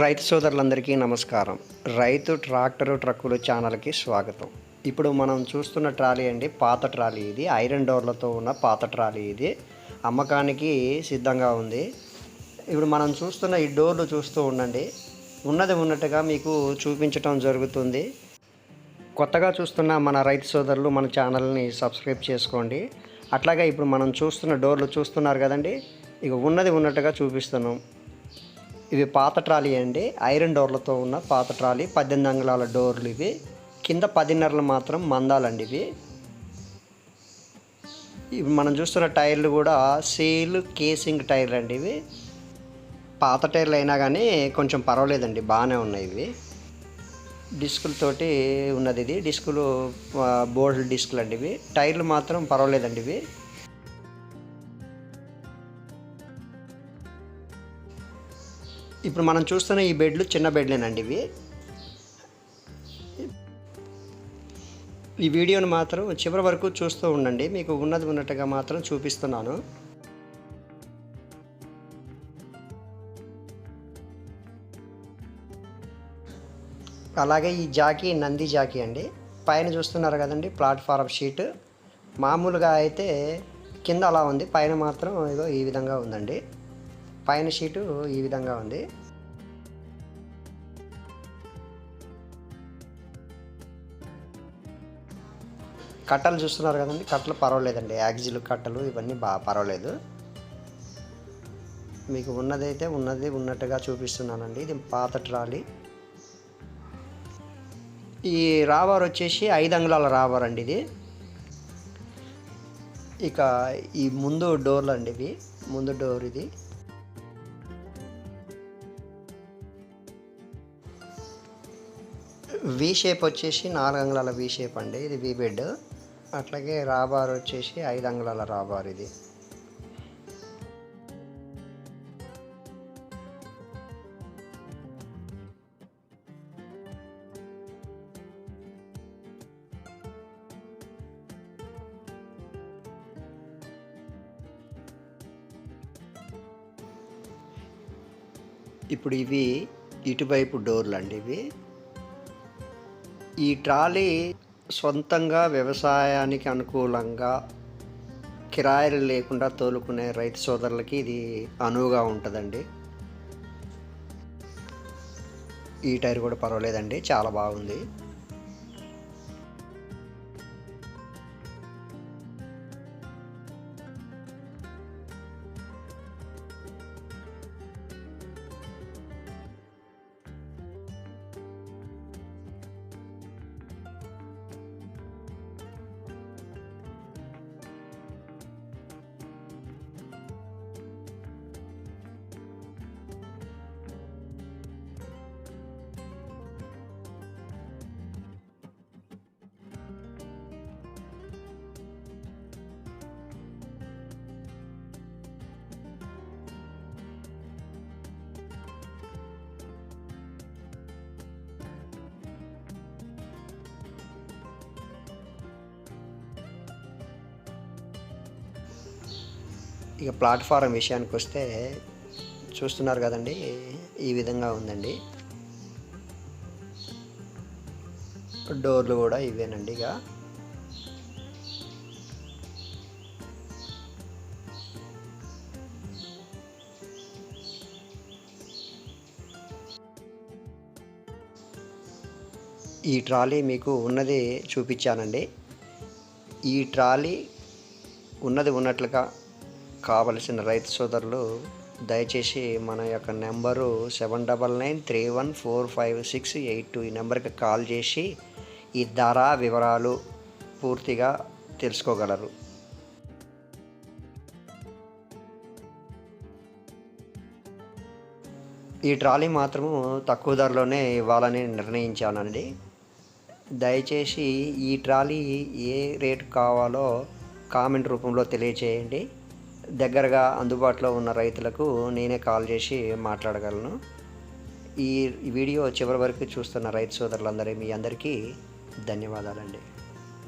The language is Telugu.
రైతు సోదరులందరికీ నమస్కారం. రైతు ట్రాక్టరు ట్రక్కులు ఛానల్కి స్వాగతం. ఇప్పుడు మనం చూస్తున్న ట్రాలీ అండి, పాత ట్రాలీ. ఇది ఐరన్ డోర్లతో ఉన్న పాత ట్రాలీ. ఇది అమ్మకానికి సిద్ధంగా ఉంది. ఇప్పుడు మనం చూస్తున్న ఈ డోర్లు చూస్తూ ఉండండి. ఉన్నది ఉన్నట్టుగా మీకు చూపించటం జరుగుతుంది. కొత్తగా చూస్తున్న మన రైతు సోదరులు మన ఛానల్ని సబ్స్క్రైబ్ చేసుకోండి. అట్లాగే ఇప్పుడు మనం చూస్తున్న డోర్లు చూస్తున్నారు కదండి, ఇక ఉన్నది ఉన్నట్టుగా చూపిస్తున్నాం. ఇవి పాత ట్రాలీ అండి, ఐరన్ డోర్లతో ఉన్న పాత ట్రాలీ. 18 అంగుళాల డోర్లు ఇవి. కింద 10.5 మాత్రం మందాలండి ఇవి. ఇవి మనం చూస్తున్న టైర్లు కూడా సీల్ కేసింగ్ టైర్లు అండి ఇవి. పాత టైర్లు అయినా కానీ కొంచెం పర్వాలేదండి, బాగానే ఉన్నాయి ఇవి. డిస్కులతోటి ఉన్నది ఇది. డిస్కులు బోల్డ్ డిస్కులు అండి ఇవి. టైర్లు మాత్రం పర్వాలేదండి ఇవి. ఇప్పుడు మనం చూస్తున్న ఈ బెడ్లు చిన్న బెడ్లేనండి ఇవి. ఈ వీడియోని మాత్రం చివరి వరకు చూస్తూ ఉండండి, మీకు ఉన్నది ఉన్నట్టుగా మాత్రం చూపిస్తున్నాను. అలాగే ఈ జాకీ నంది జాకీ అండి. పైన చూస్తున్నారు కదండి ప్లాట్ఫారం షీట్. మామూలుగా అయితే కింద అలా ఉంది, పైన మాత్రం ఏదో ఈ విధంగా ఉందండి. పైన షీటు ఈ విధంగా ఉంది. కట్టలు చూస్తున్నారు కదండి, కట్టలు పర్వాలేదండి. యాక్సిల్ కట్టలు ఇవన్నీ బాగా పర్వాలేదు. మీకు ఉన్నదైతే ఉన్నది ఉన్నట్టుగా చూపిస్తున్నానండి. ఇది పాత ట్రాలీ. ఈ రాబార్ వచ్చేసి 5 అంగుళాల రాబార్ అండి ఇది. ఇక ఈ ముందు డోర్లు అండి ఇవి. ముందు డోర్ ఇది. వి షేప్ వచ్చేసి 4 అంగుళాల వి షేప్ అండి ఇది, వి బెడ్. అట్లాగే రాబార్ వచ్చేసి 5 అంగుళాల రాబార్ ఇది. ఇప్పుడు ఇవి ఇటువైపు డోర్లు అండి ఇవి. ఈ ట్రాలీ సొంతంగా వ్యవసాయానికి అనుకూలంగా కిరాయిలు లేకుండా తోలుకునే రైతు సోదరులకి ఇది అనువుగా ఉంటుందండి. ఈ టైర్ కూడా పర్వాలేదండి, చాలా బాగుంది. ఇక ప్లాట్ఫారం విషయానికి వస్తే చూస్తున్నారు కదండి, ఈ విధంగా ఉందండి. డోర్లు కూడా ఇవేనండి. ఇక ఈ ట్రాలీ మీకు ఉన్నది చూపించానండి. ఈ ట్రాలీ ఉన్నది ఉన్నట్లుగా కావలసిన రైతు సోదరులు దయచేసి మన యొక్క నెంబరు 7993145682 ఈ నెంబర్కి కాల్ చేసి ఈ ధర వివరాలు పూర్తిగా తెలుసుకోగలరు. ఈ ట్రాలీ మాత్రము తక్కువ ధరలోనే ఇవ్వాలని నిర్ణయించానండి. దయచేసి ఈ ట్రాలీ ఏ రేటు కావాలో కామెంట్ రూపంలో తెలియచేయండి. దగ్గరగా అందుబాటులో ఉన్న రైతులకు నేనే కాల్ చేసి మాట్లాడగలను. ఈ వీడియో చివరి వరకు చూస్తున్న రైతు సోదరులందరూ మీ అందరికీ ధన్యవాదాలండి.